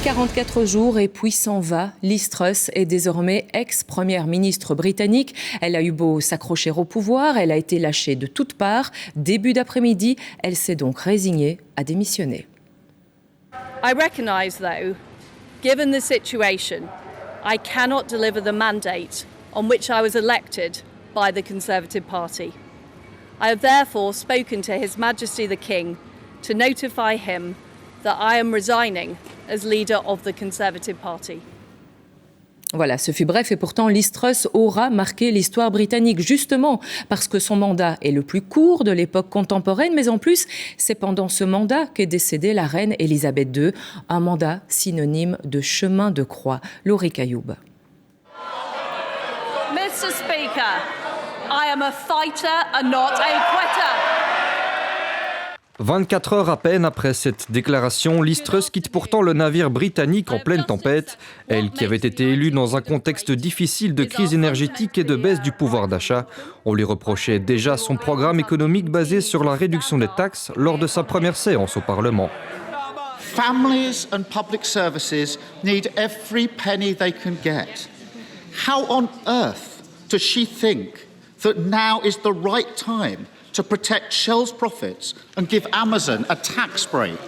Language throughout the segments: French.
44 jours et puis s'en va. Liz Truss est désormais ex-première ministre britannique. Elle a eu beau s'accrocher au pouvoir, elle a été lâchée de toutes parts. Début d'après-midi, elle s'est donc résignée à démissionner. I recognise, though, given the situation, I cannot deliver the mandate on which I was elected by the Conservative Party. I have therefore spoken to His Majesty the King to notify him that I am resigning as leader of the Conservative Party. Voilà, ce fut bref et pourtant Liz Truss aura marqué l'histoire britannique justement parce que son mandat est le plus court de l'époque contemporaine, mais en plus, c'est pendant ce mandat qu'est décédée la reine Elisabeth II, un mandat synonyme de chemin de croix. Laurie Cailloub. Mr. Speaker, I am a fighter and not a quitter. 24 heures à peine après cette déclaration, Liz Truss quitte pourtant le navire britannique en pleine tempête. Elle qui avait été élue dans un contexte difficile de crise énergétique et de baisse du pouvoir d'achat. On lui reprochait déjà son programme économique basé sur la réduction des taxes lors de sa première séance au Parlement. Families and public services need every penny they can get. How on earth does she think that now is the right time to protect Shell's profits and give Amazon a tax break?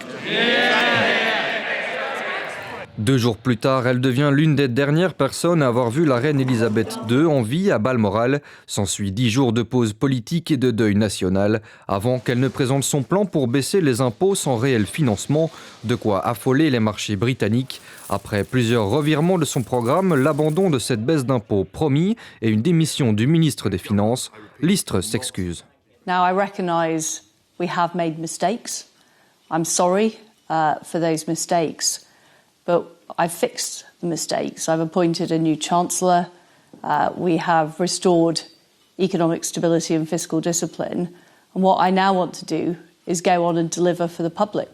2 jours plus tard, elle devient l'une des dernières personnes à avoir vu la reine Elisabeth II en vie à Balmoral. S'ensuit 10 jours de pause politique et de deuil national avant qu'elle ne présente son plan pour baisser les impôts sans réel financement, de quoi affoler les marchés britanniques. Après plusieurs revirements de son programme, l'abandon de cette baisse d'impôts promis et une démission du ministre des Finances, Liz Truss s'excuse. Now I recognise we have made mistakes. I'm sorry for those mistakes, but I've fixed the mistakes. I've appointed a new Chancellor. We have restored economic stability and fiscal discipline. And what I now want to do is go on and deliver for the public.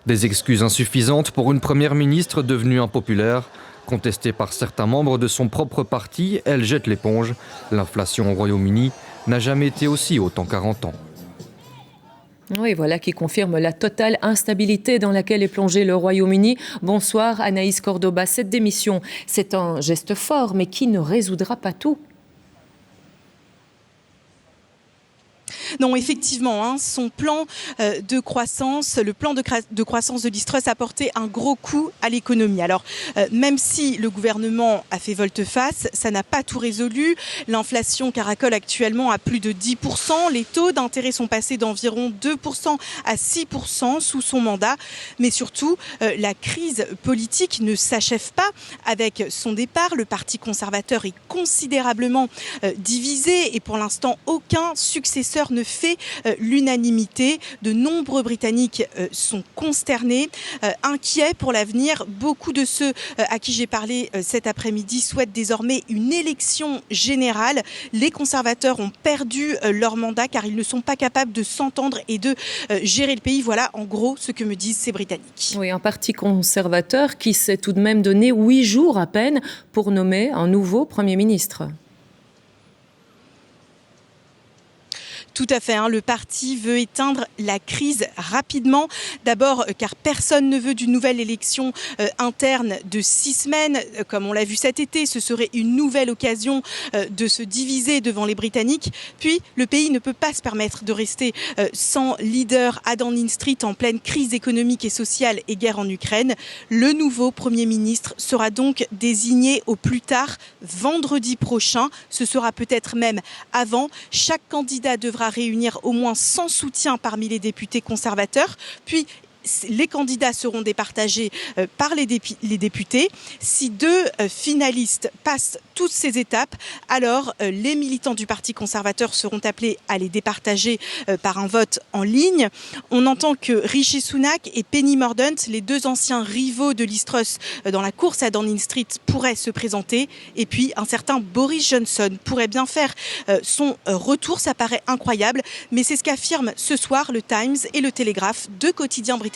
Des excuses insuffisantes pour une première ministre devenue impopulaire. Contestée par certains membres de son propre parti, elle jette l'éponge. L'inflation au Royaume-Uni n'a jamais été aussi haute en 40 ans. Oui, voilà qui confirme la totale instabilité dans laquelle est plongé le Royaume-Uni. Bonsoir Anaïs Cordoba. Cette démission, c'est un geste fort, mais qui ne résoudra pas tout. Non, effectivement, son plan de croissance, le plan de croissance de Liz Truss a porté un gros coup à l'économie. Alors, même si le gouvernement a fait volte-face, ça n'a pas tout résolu. L'inflation caracole actuellement à plus de 10%. Les taux d'intérêt sont passés d'environ 2% à 6% sous son mandat. Mais surtout, la crise politique ne s'achève pas avec son départ. Le Parti conservateur est considérablement divisé et pour l'instant, aucun successeur ne fait l'unanimité. De nombreux Britanniques sont consternés, inquiets pour l'avenir. Beaucoup de ceux à qui j'ai parlé cet après-midi souhaitent désormais une élection générale. Les conservateurs ont perdu leur mandat car ils ne sont pas capables de s'entendre et de gérer le pays. Voilà en gros ce que me disent ces Britanniques. Oui, un parti conservateur qui s'est tout de même donné 8 jours à peine pour nommer un nouveau Premier ministre. Tout à fait, le parti veut éteindre la crise rapidement. D'abord, car personne ne veut d'une nouvelle élection interne de 6 semaines. Comme on l'a vu cet été, ce serait une nouvelle occasion de se diviser devant les Britanniques. Puis, le pays ne peut pas se permettre de rester sans leader à Downing Street en pleine crise économique et sociale et guerre en Ukraine. Le nouveau Premier ministre sera donc désigné au plus tard vendredi prochain. Ce sera peut-être même avant. Chaque candidat devra réunir au moins 100 soutiens parmi les députés conservateurs. Puis, les candidats seront départagés par les députés. Si 2 finalistes passent toutes ces étapes, alors les militants du Parti conservateur seront appelés à les départager par un vote en ligne. On entend que Rishi Sunak et Penny Mordaunt, les 2 anciens rivaux de Liz Truss dans la course à Downing Street, pourraient se présenter. Et puis un certain Boris Johnson pourrait bien faire son retour. Ça paraît incroyable, mais c'est ce qu'affirment ce soir le Times et le Telegraph, 2 quotidiens britanniques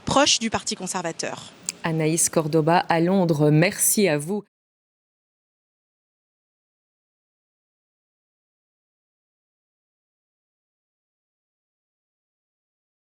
proches du Parti conservateur. Anaïs Cordoba à Londres, merci à vous.